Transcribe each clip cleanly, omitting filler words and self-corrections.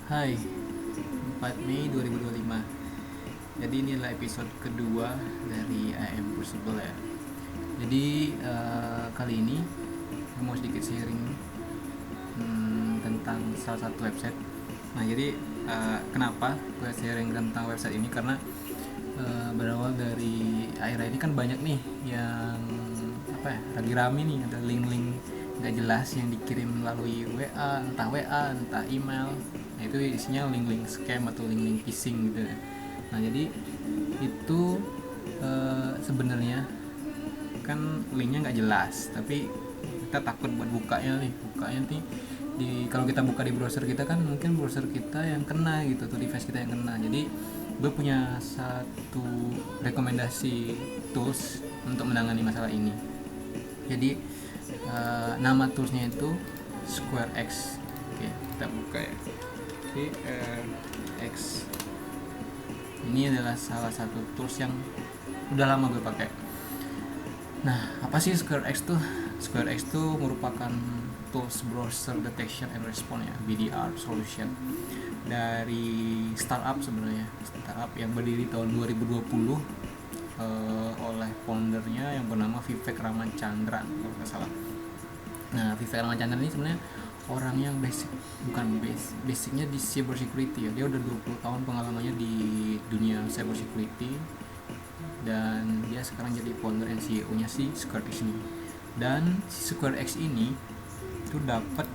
Hai, 4 Mei 2025. Jadi ini adalah episode kedua dari I Am Possible ya. Jadi kali ini saya mau sedikit sharing tentang salah satu website. Nah jadi kenapa gue sharing tentang website ini, karena berawal dari akhir ini kan banyak nih yang lagi rame nih, ada link-link nggak jelas yang dikirim melalui WA, entah email. Nah itu isinya link-link scam atau link-link phishing gitu. Nah jadi itu sebenarnya kan linknya nggak jelas, tapi kita takut buat bukanya nih kalau kita buka di browser kita kan mungkin browser kita yang kena gitu, atau device kita yang kena. Jadi gue punya satu rekomendasi tools untuk menangani masalah ini. Jadi nama toolsnya itu SquareX. Oke, kita buka ya. SquareX ini adalah salah satu tools yang udah lama gue pakai. Nah, apa sih SquareX tuh? SquareX tuh merupakan tools browser detection and response ya, BDR solution dari startup sebenarnya. Startup yang berdiri tahun 2020 oleh foundernya yang bernama Vivek Ramachandran kalau nggak salah. Nah, Vivek Ramachandran ini sebenarnya orang yang basicnya di cyber security ya. Dia udah 20 tahun pengalamannya di dunia cyber security, dan dia sekarang jadi founder and CEO-nya si SquareX ini. Dan si SquareX ini itu dapat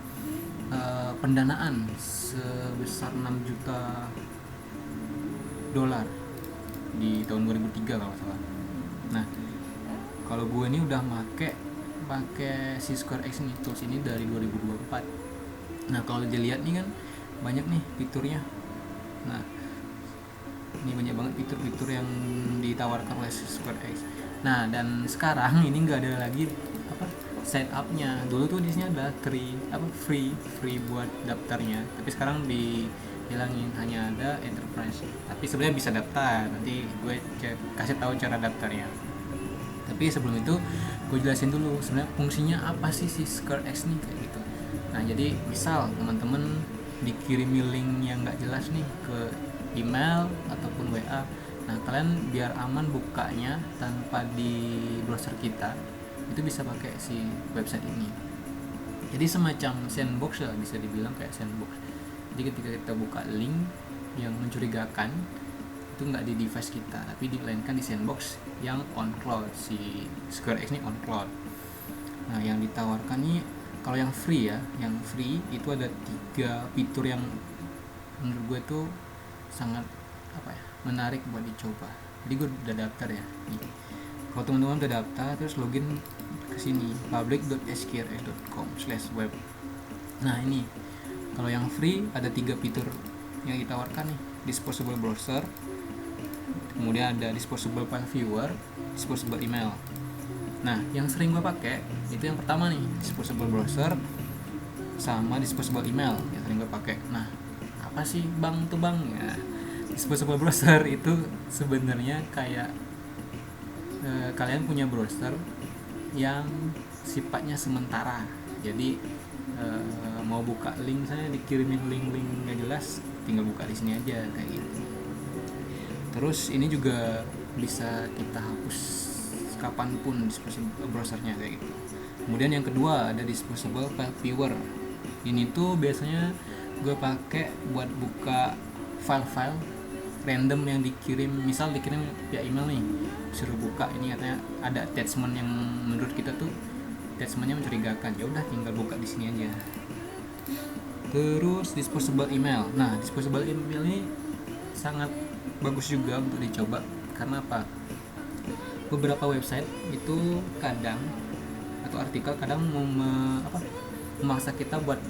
pendanaan sebesar 6 juta dolar di tahun 2003 kalau salah. Nah, kalau gue ini udah pakai si SquareX ini, tools ini dari 2024. Nah, kalau dilihat nih kan banyak nih fiturnya. Nah, ini banyak banget fitur-fitur yang ditawarkan oleh SquareX. Nah, dan sekarang ini nggak ada lagi setupnya. Dulu tuh di sini ada free buat daftarnya, tapi sekarang dihilangin, hanya ada enterprise. Tapi sebenarnya bisa daftar, nanti gue kasih tahu cara daftarnya. Tapi sebelum itu gue jelasin dulu sebenarnya fungsinya apa sih si SquareX nih, kayak gitu. Nah, jadi misal teman-teman dikirimi link yang nggak jelas nih ke email ataupun WA, nah kalian biar aman bukanya tanpa di browser kita, itu bisa pakai si website ini. Jadi semacam sandbox lah, bisa dibilang kayak sandbox. Jadi ketika kita buka link yang mencurigakan, itu nggak di device kita, tapi dilainkan di sandbox yang on cloud. Si SquareX ini on cloud. Nah, yang ditawarkan nih kalau yang free itu ada 3 fitur yang menurut gue tuh sangat menarik buat dicoba. Jadi gue udah daftar ya nih. Kalau teman-teman udah daftar, terus login ke sini public.sqrx.com/web. Nah, ini kalau yang free ada 3 fitur yang ditawarkan nih: disposable browser, kemudian ada disposable file viewer, disposable email. Nah, yang sering gue pakai itu yang pertama nih, disposable browser sama disposable email yang sering gue pakai. Nah, apa sih bang ya? Disposable browser itu sebenarnya kayak kalian punya browser yang sifatnya sementara. Jadi mau buka link, saya dikirimin link nggak jelas, tinggal buka di sini aja kayak gitu. Terus ini juga bisa kita hapus kapanpun disposable browsernya kayak gitu. Kemudian yang kedua ada disposable file viewer. Ini tuh biasanya gue pakai buat buka file-file random yang misal dikirim via email nih, suruh buka, ini katanya ada attachment yang menurut kita tuh attachmentnya mencurigakan, ya udah tinggal buka di sini aja. Terus disposable email. Nah, disposable email ini sangat bagus juga untuk dicoba. Karena apa? Beberapa website itu kadang, atau artikel kadang memaksa kita buat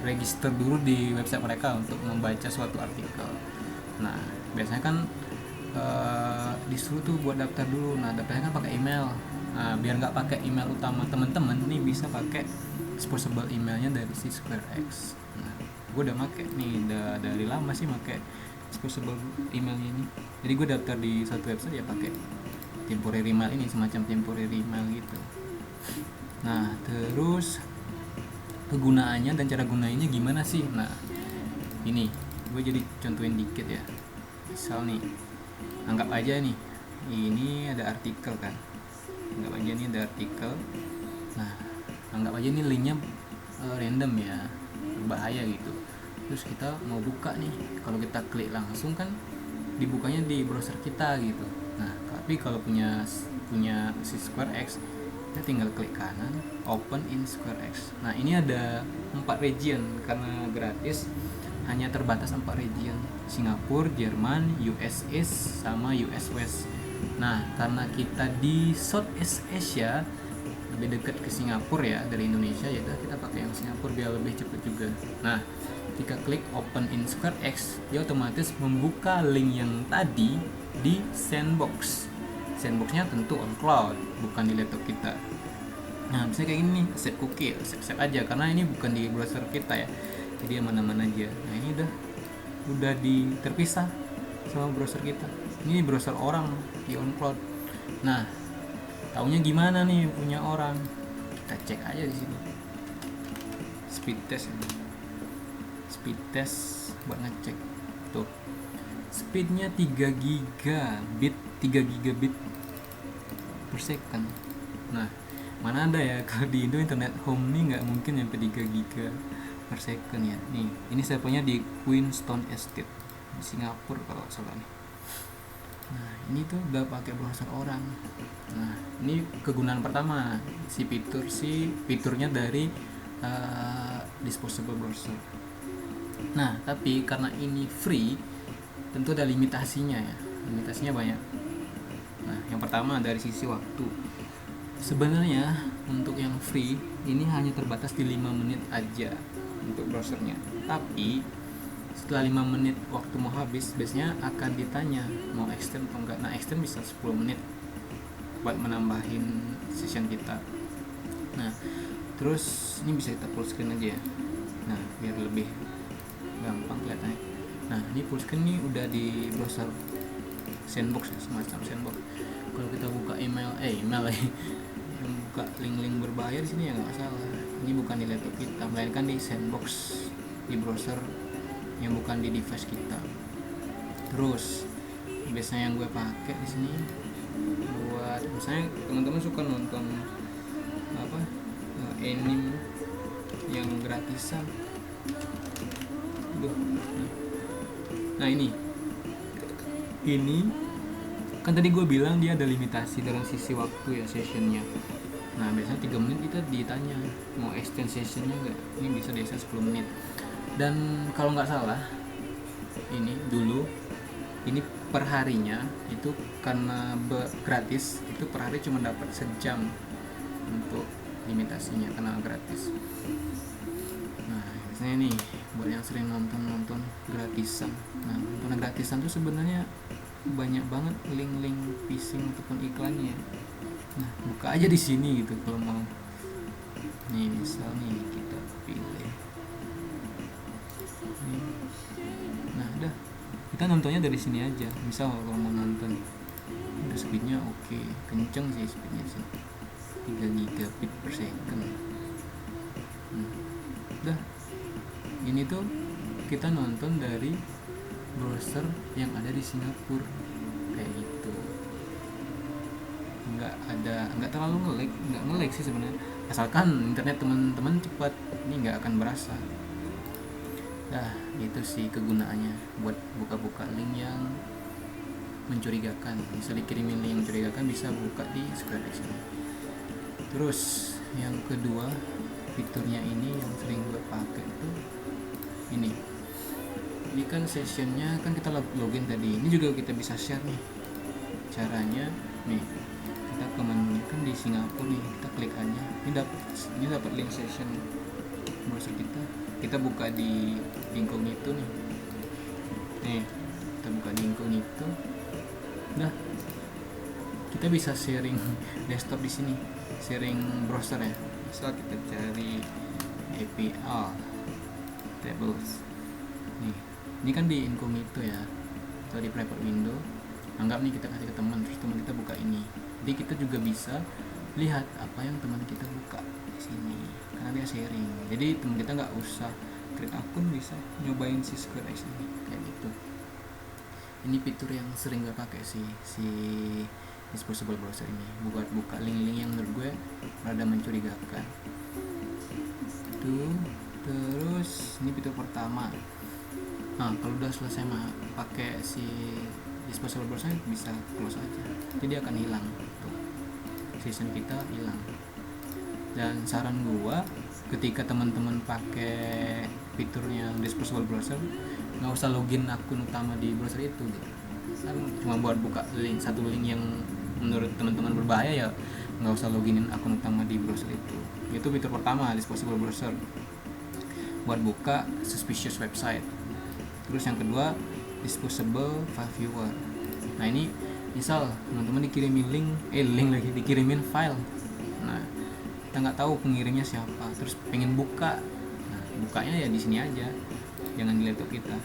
register dulu di website mereka untuk membaca suatu artikel. Nah, biasanya kan disuruh tuh buat daftar dulu. Nah, daftarnya kan pakai email. Nah, biar nggak pakai email utama teman-teman, nih bisa pakai disposable emailnya dari si SquareX. Nah, gue udah pakai nih, dari lama sih pakai disposable emailnya ini. Jadi gue daftar di satu website ya pakai temporary email ini, semacam temporary email gitu. Nah, terus kegunaannya dan cara gunainnya gimana sih? Nah, Ini gue jadi contohin dikit ya. Misal nih, anggap aja nih ini ada artikel kan, anggap aja nih ada artikel. Nah, anggap aja nih linknya random ya, berbahaya gitu. Terus kita mau buka nih, kalau kita klik langsung kan dibukanya di browser kita gitu. Nah, tapi kalau punya si SquareX, kita tinggal klik kanan, open in SquareX. Nah, ini ada 4 region karena gratis, hanya terbatas 4 region: Singapura, Jerman, US East, sama US West. Nah, karena kita di Southeast Asia, lebih dekat ke Singapura ya dari Indonesia, ya kita pakai yang Singapura biar lebih cepat juga. Nah, ketika klik open in SquareX, dia otomatis membuka link yang tadi di sandbox. Sandboxnya tentu on cloud, bukan di laptop kita. Nah, misalnya kayak gini nih, set cookie, set aja karena ini bukan di browser kita ya, jadi aman-aman aja. Nah, ini udah terpisah sama browser kita. Ini browser orang di on cloud. Nah, taunya gimana nih punya orang? Kita cek aja di sini. Speed test ya. Speed test buat ngecek. Tuh. Speednya 3 gigabit per second. Nah, mana ada ya kalau di Indo internet home nih nggak mungkin sampai 3 giga per second ya. Nih, ini servernya di Queenstown Estate di Singapura kalau salah nih. Nah, ini tuh udah pakai browser orang. Nah, ini kegunaan pertama, fiturnya dari disposable browser. Nah, tapi karena ini free, tentu ada limitasinya ya. Limitasinya banyak. Nah, yang pertama dari sisi waktu. Sebenarnya untuk yang free ini hanya terbatas di 5 menit aja untuk browsernya. Tapi setelah 5 menit waktu mau habis, biasanya akan ditanya mau extend atau enggak. Nah, extend bisa 10 menit buat menambahin session kita. Nah, terus ini bisa kita full screen aja ya. Nah, biar lebih gampang kelihatannya. Nah, ini full screen nih udah di browser sandbox ya, semacam sandbox. Kalau kita buka email yang buka link-link berbahaya di sini ya nggak masalah. Ini bukan di laptop kita, melainkan di sandbox di browser yang bukan di device kita. Terus biasanya yang gue pakai di sini buat misalnya teman-teman suka nonton anime yang gratisan. Nah, ini kan tadi gue bilang dia ada limitasi dalam sisi waktu ya sessionnya. Nah, biasanya 3 menit kita ditanya mau extend sessionnya nggak. Ini bisa di 10 menit. Dan kalau nggak salah ini per harinya itu karena gratis, itu per hari cuma dapat sejam untuk limitasinya karena gratis. Nah, biasanya nih buat yang sering nonton gratisan. Nah, nonton gratisan tuh sebenarnya banyak banget link-link phishing ataupun iklannya. Nah, buka aja di sini gitu kalau mau. Nih, misal nih kita pilih. Nah, udah kita nontonnya dari sini aja. Misal kalau mau nonton, udah speednya oke, kenceng sih speednya sih, 3 gigabit per second. Udah, ini tuh kita nonton dari browser yang ada di Singapura kayak gitu. Nggak terlalu ngelag sih sebenarnya, asalkan internet teman-teman cepat, ini nggak akan berasa. Nah, itu sih kegunaannya, buat buka-buka link yang mencurigakan. Bisa dikirimin link yang mencurigakan, bisa buka di SquareX ini. Terus yang kedua, fiturnya ini yang sering gue pakai itu ini kan sessionnya kan kita login tadi. Ini juga kita bisa share nih caranya. Nih, kita ke menu kan di Singapura nih, kita klik aja, ini dapat link session browser kita buka di incognito nih, kita buka di incognito. Nah, kita bisa sharing desktop di sini, sharing browser ya. Misal kita cari API tables nih, ini kan di incognito ya atau di private window. Anggap nih kita kasih ke teman, terus teman kita buka ini, jadi kita juga bisa lihat apa yang teman kita buka di sini karena dia sharing. Jadi teman kita nggak usah create akun bisa nyobain si SquareX ini kayak gitu. Ini fitur yang sering gue pakai sih, si disposable browser ini, buat buka link-link yang menurut gue rada mencurigakan tuh. Terus ini fitur pertama. Nah kalau udah selesai pakai si disposable browser bisa close aja, jadi akan hilang tuh, session kita hilang. Dan saran gua ketika teman-teman pakai fiturnya disposable browser, nggak usah login akun utama di browser itu gitu. Kan cuma buat buka satu link yang menurut teman-teman berbahaya, ya nggak usah loginin akun utama di browser itu. Itu fitur pertama, disposable browser, buat buka suspicious website. Terus yang kedua, disposable file viewer. Nah ini misal teman-teman dikirimin dikirimin file, nah kita nggak tahu pengirimnya siapa, terus pengen buka, nah bukanya ya di sini aja, jangan di laptop kita.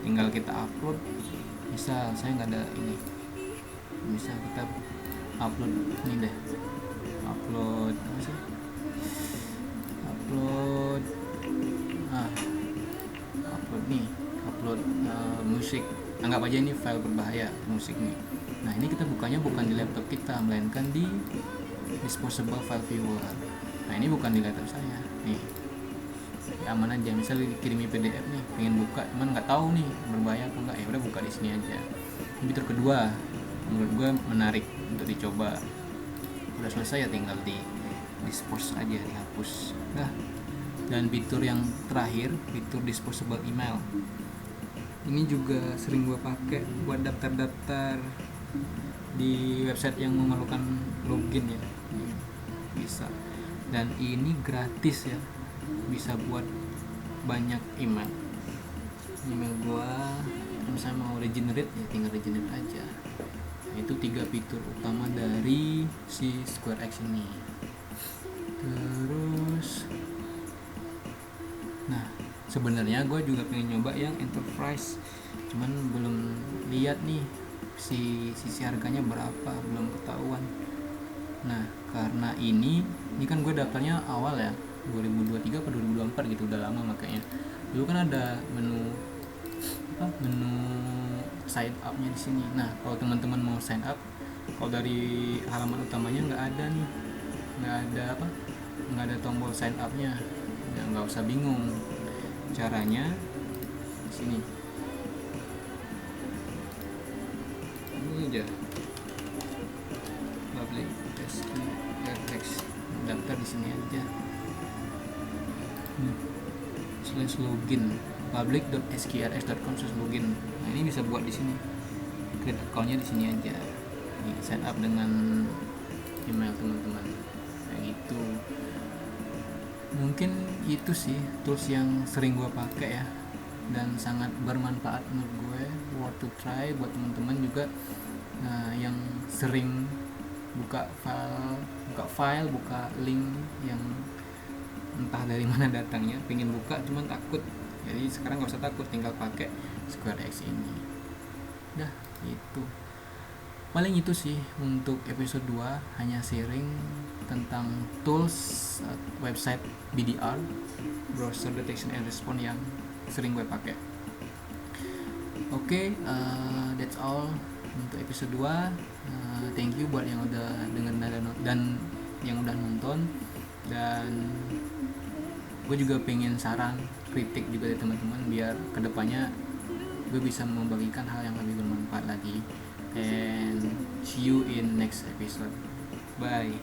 Tinggal kita upload, misal saya nggak ada ini, misal kita upload ini deh, upload apa sih, upload musik, anggap aja ini file berbahaya musik nih. Nah ini kita bukanya bukan di laptop kita, melainkan di disposable file viewer. Nah ini bukan di laptop saya nih, ya aman aja. Misalnya dikirimi PDF nih, pengen buka cuman nggak tahu nih berbahaya apa enggak, ya udah buka di sini aja. Ini fitur kedua, menurut gue menarik untuk dicoba. Udah selesai ya tinggal di dispose aja, dihapus. Nah dan fitur yang terakhir, fitur disposable email. Ini juga sering gue pakai buat daftar-daftar di website yang memerlukan login ya, bisa. Dan ini gratis ya, bisa buat banyak email gue. Misalnya mau regenerate ya tinggal regenerate aja. Itu 3 fitur utama dari si SquareX ini. Terus nah sebenarnya gue juga pengen nyoba yang enterprise, cuman belum lihat nih sisi harganya berapa, belum ketahuan. Nah karena ini kan gue daftarnya awal ya 2023 atau 2024 gitu, udah lama makanya. Dulu kan ada menu sign up-nya di sini. Nah kalau teman-teman mau sign up, kalau dari halaman utamanya nggak ada tombol sign up-nya. Ya nggak usah bingung, caranya di sini. Ini aja, public SQRX, daftar di sini aja. /login public.sqrx.com/login. Nah ini bisa buat di sini, create account-nya di sini aja. Ini sign up dengan email teman-teman kayak gitu. Mungkin itu sih tools yang sering gue pakai ya, dan sangat bermanfaat menurut gue, worth to try buat teman-teman juga. Nah yang sering buka file, buka link yang entah dari mana datangnya, pengen buka cuman takut. Jadi sekarang gak usah takut, tinggal pakai SquareX ini. Dah itu paling itu sih untuk episode 2, hanya sharing tentang tools website BDR, browser detection and response, yang sering gue pakai. Oke, that's all untuk episode 2. Thank you buat yang udah dengerin dan yang udah nonton. Dan gue juga pengen saran, kritik juga dari teman-teman, biar kedepannya gue bisa membagikan hal yang lebih bermanfaat lagi. And see you in next episode. Bye.